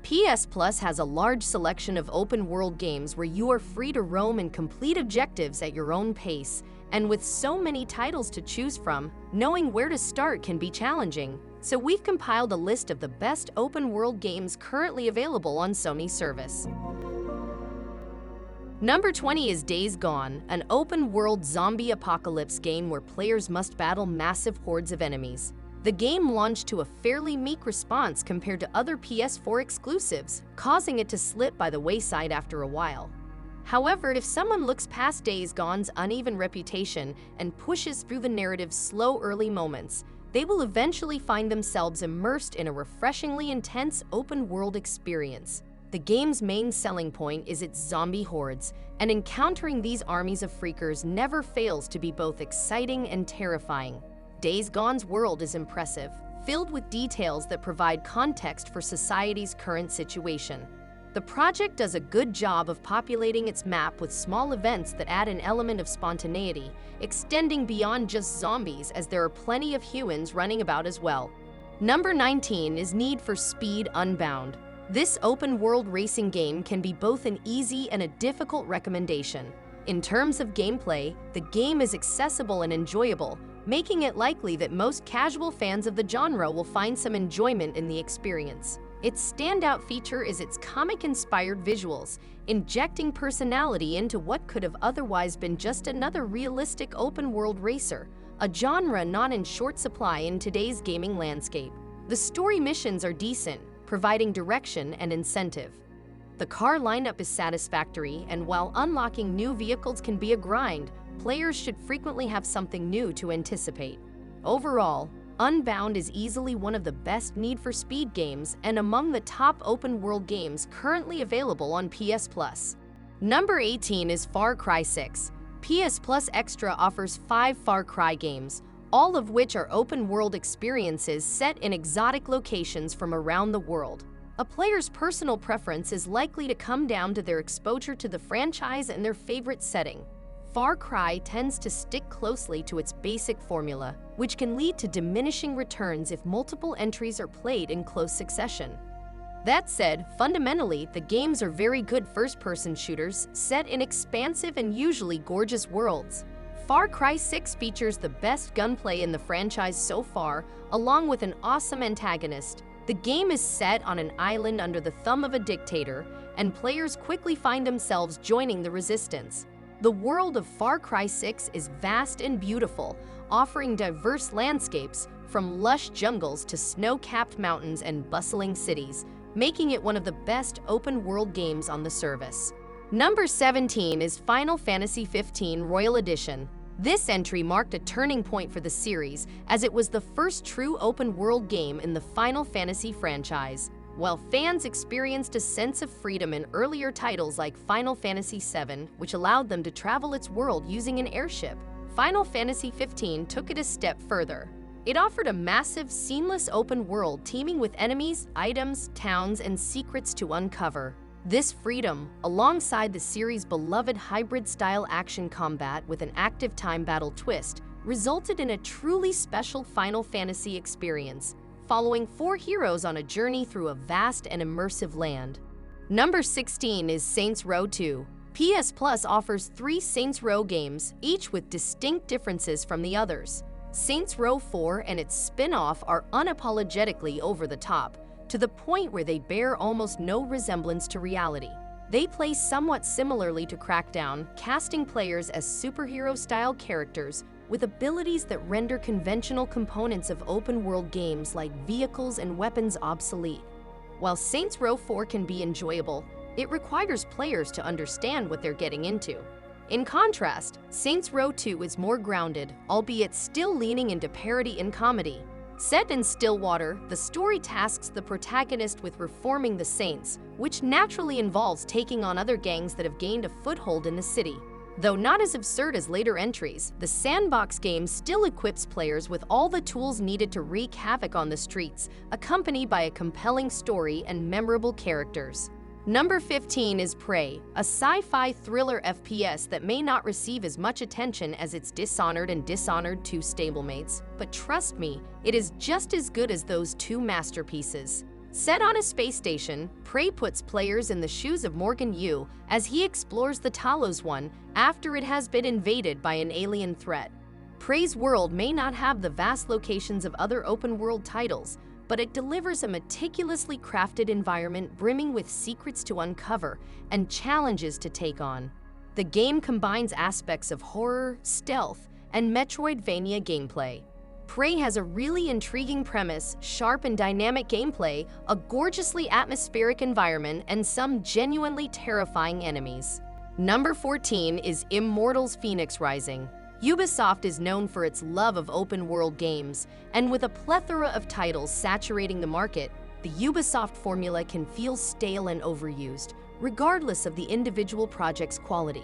PS Plus has a large selection of open-world games where you are free to roam and complete objectives at your own pace. And with so many titles to choose from, knowing where to start can be challenging. So we've compiled a list of the best open-world games currently available on Sony service. Number 20 is Days Gone, an open-world zombie apocalypse game where players must battle massive hordes of enemies. The game launched to a fairly meek response compared to other PS4 exclusives, causing it to slip by the wayside after a while. However, if someone looks past Days Gone's uneven reputation and pushes through the narrative's slow early moments, they will eventually find themselves immersed in a refreshingly intense open-world experience. The game's main selling point is its zombie hordes, and encountering these armies of freakers never fails to be both exciting and terrifying. Days Gone's world is impressive, filled with details that provide context for society's current situation. The project does a good job of populating its map with small events that add an element of spontaneity, extending beyond just zombies as there are plenty of humans running about as well. Number 19 is Need for Speed Unbound. This open-world racing game can be both an easy and a difficult recommendation. In terms of gameplay, the game is accessible and enjoyable, making it likely that most casual fans of the genre will find some enjoyment in the experience. Its standout feature is its comic-inspired visuals, injecting personality into what could have otherwise been just another realistic open-world racer, a genre not in short supply in today's gaming landscape. The story missions are decent, providing direction and incentive. The car lineup is satisfactory, and while unlocking new vehicles can be a grind, players should frequently have something new to anticipate. Overall, Unbound is easily one of the best Need for Speed games and among the top open-world games currently available on PS Plus. Number 18 is Far Cry 6. PS Plus Extra offers 5 Far Cry games, all of which are open-world experiences set in exotic locations from around the world. A player's personal preference is likely to come down to their exposure to the franchise and their favorite setting. Far Cry tends to stick closely to its basic formula, which can lead to diminishing returns if multiple entries are played in close succession. That said, fundamentally, the games are very good first-person shooters set in expansive and usually gorgeous worlds. Far Cry 6 features the best gunplay in the franchise so far, along with an awesome antagonist. The game is set on an island under the thumb of a dictator, and players quickly find themselves joining the resistance. The world of Far Cry 6 is vast and beautiful, offering diverse landscapes, from lush jungles to snow-capped mountains and bustling cities, making it one of the best open-world games on the service. Number 17 is Final Fantasy XV Royal Edition. This entry marked a turning point for the series, as it was the first true open-world game in the Final Fantasy franchise. While fans experienced a sense of freedom in earlier titles like Final Fantasy VII, which allowed them to travel its world using an airship, Final Fantasy XV took it a step further. It offered a massive, seamless open world teeming with enemies, items, towns, and secrets to uncover. This freedom, alongside the series' beloved hybrid-style action combat with an active time battle twist, resulted in a truly special Final Fantasy experience, following 4 heroes on a journey through a vast and immersive land. Number 16 is Saints Row 2. PS Plus offers 3 Saints Row games, each with distinct differences from the others. Saints Row 4 and its spin-off are unapologetically over the top, to the point where they bear almost no resemblance to reality. They play somewhat similarly to Crackdown, casting players as superhero-style characters with abilities that render conventional components of open-world games like vehicles and weapons obsolete. While Saints Row 4 can be enjoyable, it requires players to understand what they're getting into. In contrast, Saints Row 2 is more grounded, albeit still leaning into parody and comedy. Set in Stillwater, the story tasks the protagonist with reforming the Saints, which naturally involves taking on other gangs that have gained a foothold in the city. Though not as absurd as later entries, the sandbox game still equips players with all the tools needed to wreak havoc on the streets, accompanied by a compelling story and memorable characters. Number 15 is Prey, a sci-fi thriller FPS that may not receive as much attention as its Dishonored and Dishonored 2 stablemates, but trust me, it is just as good as those two masterpieces. Set on a space station, Prey puts players in the shoes of Morgan Yu as he explores the Talos One after it has been invaded by an alien threat. Prey's world may not have the vast locations of other open-world titles, but it delivers a meticulously crafted environment brimming with secrets to uncover and challenges to take on. The game combines aspects of horror, stealth, and Metroidvania gameplay. Prey has a really intriguing premise, sharp and dynamic gameplay, a gorgeously atmospheric environment, and some genuinely terrifying enemies. Number 14 is Immortals Fenyx Rising. Ubisoft is known for its love of open-world games, and with a plethora of titles saturating the market, the Ubisoft formula can feel stale and overused, regardless of the individual project's quality.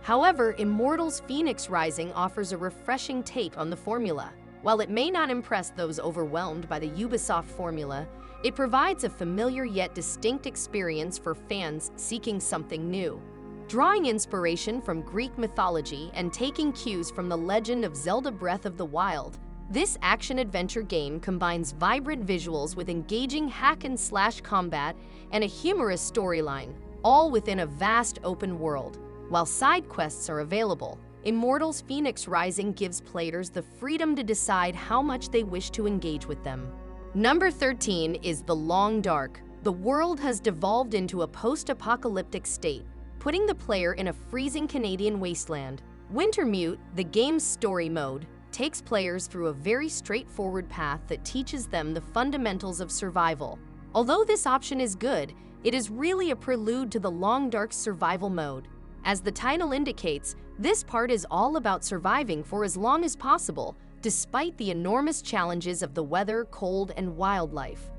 However, Immortals Fenyx Rising offers a refreshing take on the formula. While it may not impress those overwhelmed by the Ubisoft formula, it provides a familiar yet distinct experience for fans seeking something new. Drawing inspiration from Greek mythology and taking cues from The Legend of Zelda Breath of the Wild, this action-adventure game combines vibrant visuals with engaging hack-and-slash combat and a humorous storyline, all within a vast open world. While side quests are available, Immortals Fenyx Rising gives players the freedom to decide how much they wish to engage with them. Number 13 is The Long Dark. The world has devolved into a post-apocalyptic state, putting the player in a freezing Canadian wasteland. Wintermute, the game's story mode, takes players through a very straightforward path that teaches them the fundamentals of survival. Although this option is good, it is really a prelude to the Long Dark's survival mode. As the title indicates, this part is all about surviving for as long as possible, despite the enormous challenges of the weather, cold, and wildlife.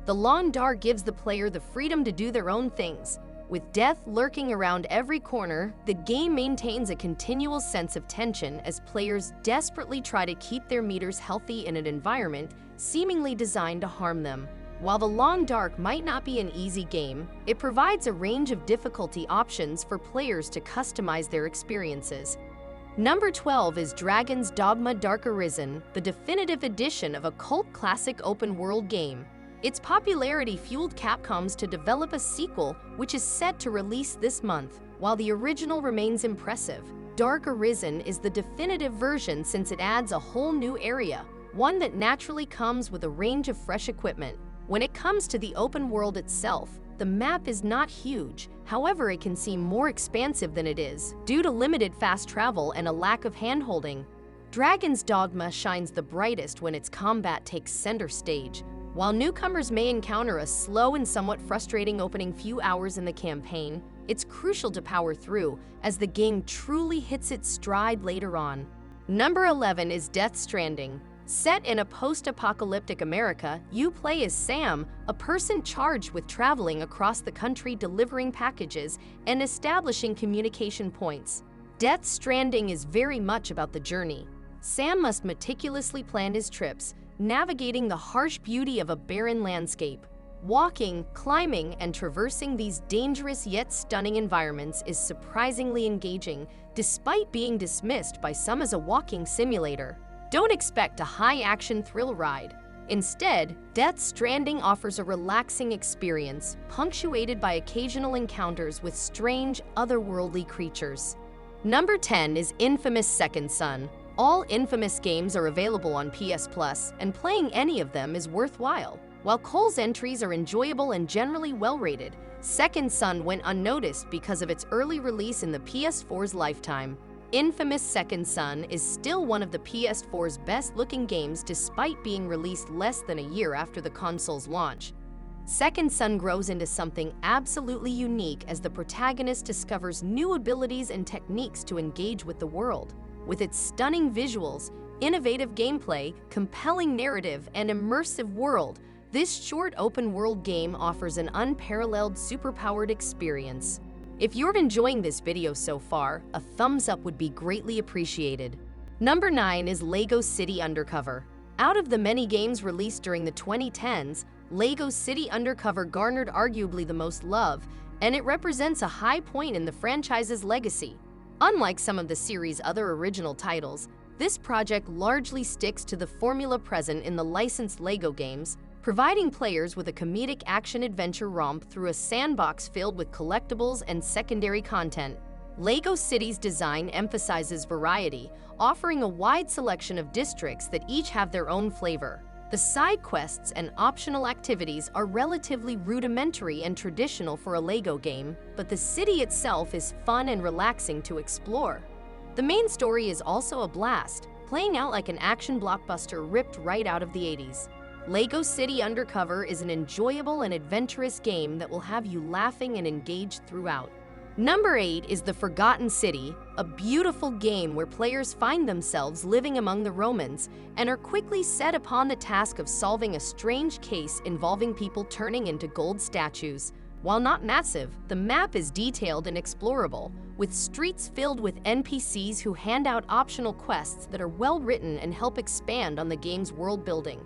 The Long Dark gives the player the freedom to do their own things. With death lurking around every corner, the game maintains a continual sense of tension as players desperately try to keep their meters healthy in an environment seemingly designed to harm them. While The Long Dark might not be an easy game, it provides a range of difficulty options for players to customize their experiences. Number 12 is Dragon's Dogma Dark Arisen, the definitive edition of a cult classic open-world game. Its popularity fueled Capcom's to develop a sequel, which is set to release this month. While the original remains impressive, Dark Arisen is the definitive version since it adds a whole new area, one that naturally comes with a range of fresh equipment. When it comes to the open world itself, the map is not huge, however it can seem more expansive than it is, due to limited fast travel and a lack of handholding. Dragon's Dogma shines the brightest when its combat takes center stage. While newcomers may encounter a slow and somewhat frustrating opening few hours in the campaign, it's crucial to power through, as the game truly hits its stride later on. Number 11 is Death Stranding. Set in a post-apocalyptic America, you play as Sam, a person charged with traveling across the country delivering packages and establishing communication points. Death Stranding is very much about the journey. Sam must meticulously plan his trips, navigating the harsh beauty of a barren landscape. Walking, climbing, and traversing these dangerous yet stunning environments is surprisingly engaging, despite being dismissed by some as a walking simulator. Don't expect a high-action thrill ride. Instead, Death Stranding offers a relaxing experience, punctuated by occasional encounters with strange, otherworldly creatures. Number 10 is Infamous Second Son. All Infamous games are available on PS Plus, and playing any of them is worthwhile. While Cole's entries are enjoyable and generally well-rated, Second Son went unnoticed because of its early release in the PS4's lifetime. Infamous Second Son is still one of the PS4's best-looking games despite being released less than a year after the console's launch. Second Son grows into something absolutely unique as the protagonist discovers new abilities and techniques to engage with the world. With its stunning visuals, innovative gameplay, compelling narrative, and immersive world, this short open-world game offers an unparalleled superpowered experience. If you're enjoying this video so far, a thumbs up would be greatly appreciated. Number 9 is LEGO City Undercover. Out of the many games released during the 2010s, LEGO City Undercover garnered arguably the most love, and it represents a high point in the franchise's legacy. Unlike some of the series' other original titles, this project largely sticks to the formula present in the licensed LEGO games, providing players with a comedic action-adventure romp through a sandbox filled with collectibles and secondary content. LEGO City's design emphasizes variety, offering a wide selection of districts that each have their own flavor. The side quests and optional activities are relatively rudimentary and traditional for a LEGO game, but the city itself is fun and relaxing to explore. The main story is also a blast, playing out like an action blockbuster ripped right out of the 80s. LEGO City Undercover is an enjoyable and adventurous game that will have you laughing and engaged throughout. Number 8 is The Forgotten City, a beautiful game where players find themselves living among the Romans and are quickly set upon the task of solving a strange case involving people turning into gold statues. While not massive, the map is detailed and explorable, with streets filled with NPCs who hand out optional quests that are well written and help expand on the game's world building.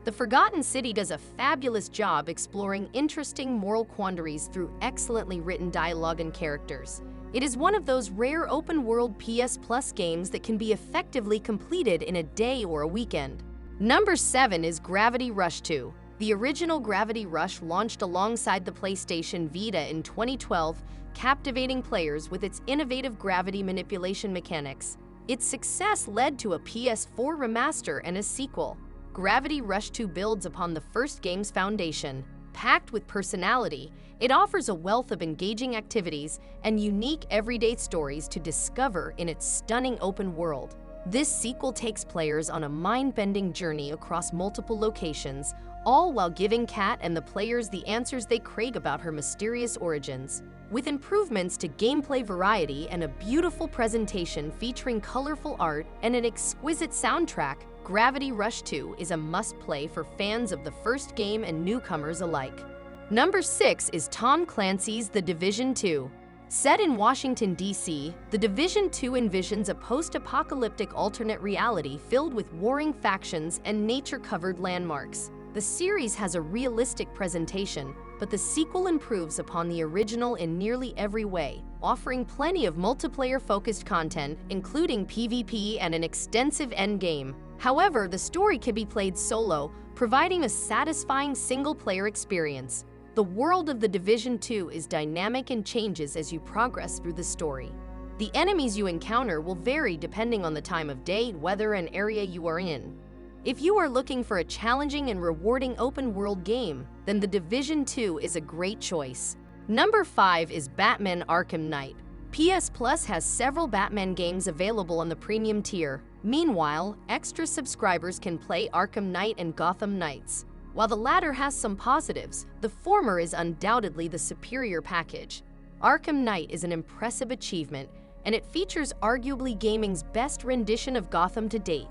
The Forgotten City does a fabulous job exploring interesting moral quandaries through excellently written dialogue and characters. It is one of those rare open-world PS Plus games that can be effectively completed in a day or a weekend. Number 7 is Gravity Rush 2. The original Gravity Rush launched alongside the PlayStation Vita in 2012, captivating players with its innovative gravity manipulation mechanics. Its success led to a PS4 remaster and a sequel. Gravity Rush 2 builds upon the first game's foundation. Packed with personality, it offers a wealth of engaging activities and unique everyday stories to discover in its stunning open world. This sequel takes players on a mind-bending journey across multiple locations, all while giving Kat and the players the answers they crave about her mysterious origins. With improvements to gameplay variety and a beautiful presentation featuring colorful art and an exquisite soundtrack, Gravity Rush 2 is a must-play for fans of the first game and newcomers alike. Number 6 is Tom Clancy's The Division 2. Set in Washington, D.C., The Division 2 envisions a post-apocalyptic alternate reality filled with warring factions and nature-covered landmarks. The series has a realistic presentation, but the sequel improves upon the original in nearly every way, offering plenty of multiplayer-focused content, including PvP and an extensive endgame. However, the story can be played solo, providing a satisfying single-player experience. The world of The Division 2 is dynamic and changes as you progress through the story. The enemies you encounter will vary depending on the time of day, weather, and area you are in. If you are looking for a challenging and rewarding open-world game, then The Division 2 is a great choice. Number 5 is Batman Arkham Knight. PS Plus has several Batman games available on the premium tier. Meanwhile, extra subscribers can play Arkham Knight and Gotham Knights. While the latter has some positives, the former is undoubtedly the superior package. Arkham Knight is an impressive achievement, and it features arguably gaming's best rendition of Gotham to date.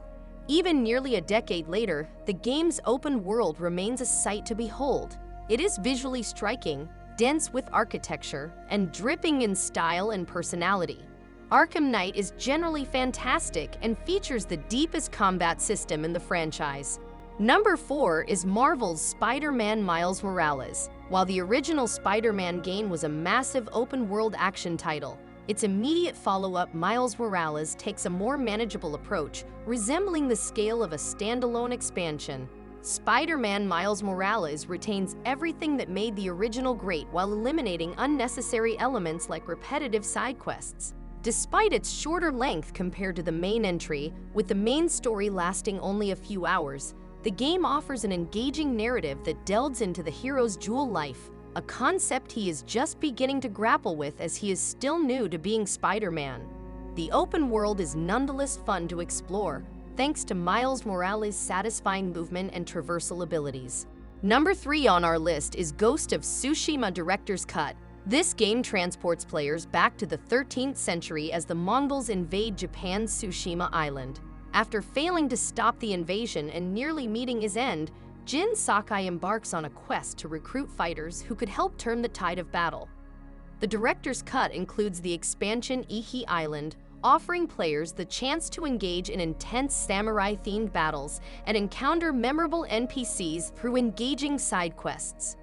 Even nearly a decade later, the game's open world remains a sight to behold. It is visually striking, dense with architecture, and dripping in style and personality. Arkham Knight is generally fantastic and features the deepest combat system in the franchise. Number 4 is Marvel's Spider-Man Miles Morales. While the original Spider-Man game was a massive open-world action title, its immediate follow-up, Miles Morales, takes a more manageable approach, resembling the scale of a standalone expansion. Spider-Man Miles Morales retains everything that made the original great while eliminating unnecessary elements like repetitive side quests. Despite its shorter length compared to the main entry, with the main story lasting only a few hours, the game offers an engaging narrative that delves into the hero's dual life, a concept he is just beginning to grapple with as he is still new to being Spider-Man. The open world is nonetheless fun to explore, thanks to Miles Morales' satisfying movement and traversal abilities. Number 3 on our list is Ghost of Tsushima Director's Cut. This game transports players back to the 13th century as the Mongols invade Japan's Tsushima Island. After failing to stop the invasion and nearly meeting his end, Jin Sakai embarks on a quest to recruit fighters who could help turn the tide of battle. The director's cut includes the expansion Iki Island, offering players the chance to engage in intense samurai-themed battles and encounter memorable NPCs through engaging side quests.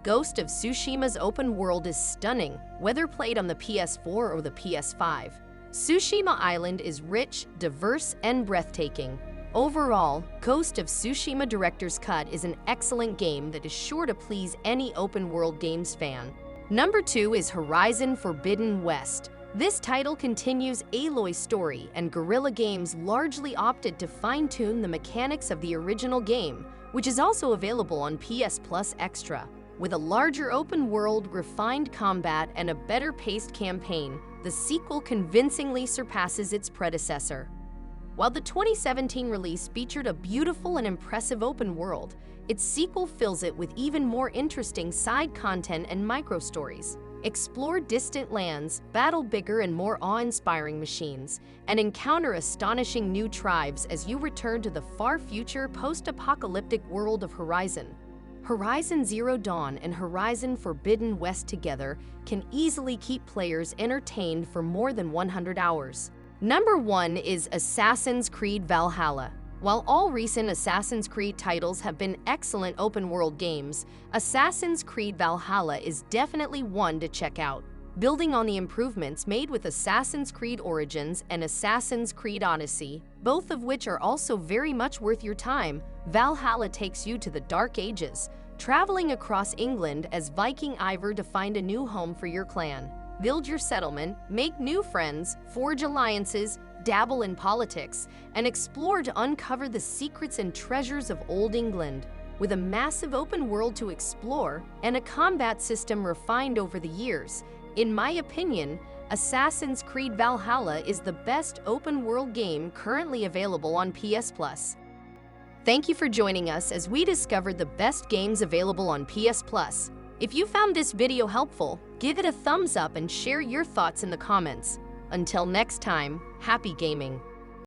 Ghost of Tsushima's open world is stunning, whether played on the PS4 or the PS5. Tsushima Island is rich, diverse, and breathtaking. Overall, Ghost of Tsushima Director's Cut is an excellent game that is sure to please any open-world games fan. Number 2 is Horizon Forbidden West. This title continues Aloy's story, and Guerrilla Games largely opted to fine-tune the mechanics of the original game, which is also available on PS Plus Extra. With a larger open world, refined combat, and a better-paced campaign, the sequel convincingly surpasses its predecessor. While the 2017 release featured a beautiful and impressive open world, its sequel fills it with even more interesting side content and micro-stories. Explore distant lands, battle bigger and more awe-inspiring machines, and encounter astonishing new tribes as you return to the far-future post-apocalyptic world of Horizon. Horizon Zero Dawn and Horizon Forbidden West together can easily keep players entertained for more than 100 hours. Number 1 is Assassin's Creed Valhalla. While all recent Assassin's Creed titles have been excellent open-world games, Assassin's Creed Valhalla is definitely one to check out. Building on the improvements made with Assassin's Creed Origins and Assassin's Creed Odyssey, both of which are also very much worth your time, Valhalla takes you to the Dark Ages, traveling across England as Viking Eivor to find a new home for your clan. Build your settlement, make new friends, forge alliances, dabble in politics, and explore to uncover the secrets and treasures of Old England. With a massive open world to explore and a combat system refined over the years, in my opinion, Assassin's Creed Valhalla is the best open-world game currently available on PS Plus. Thank you for joining us as we discovered the best games available on PS Plus. If you found this video helpful, give it a thumbs up and share your thoughts in the comments. Until next time, happy gaming!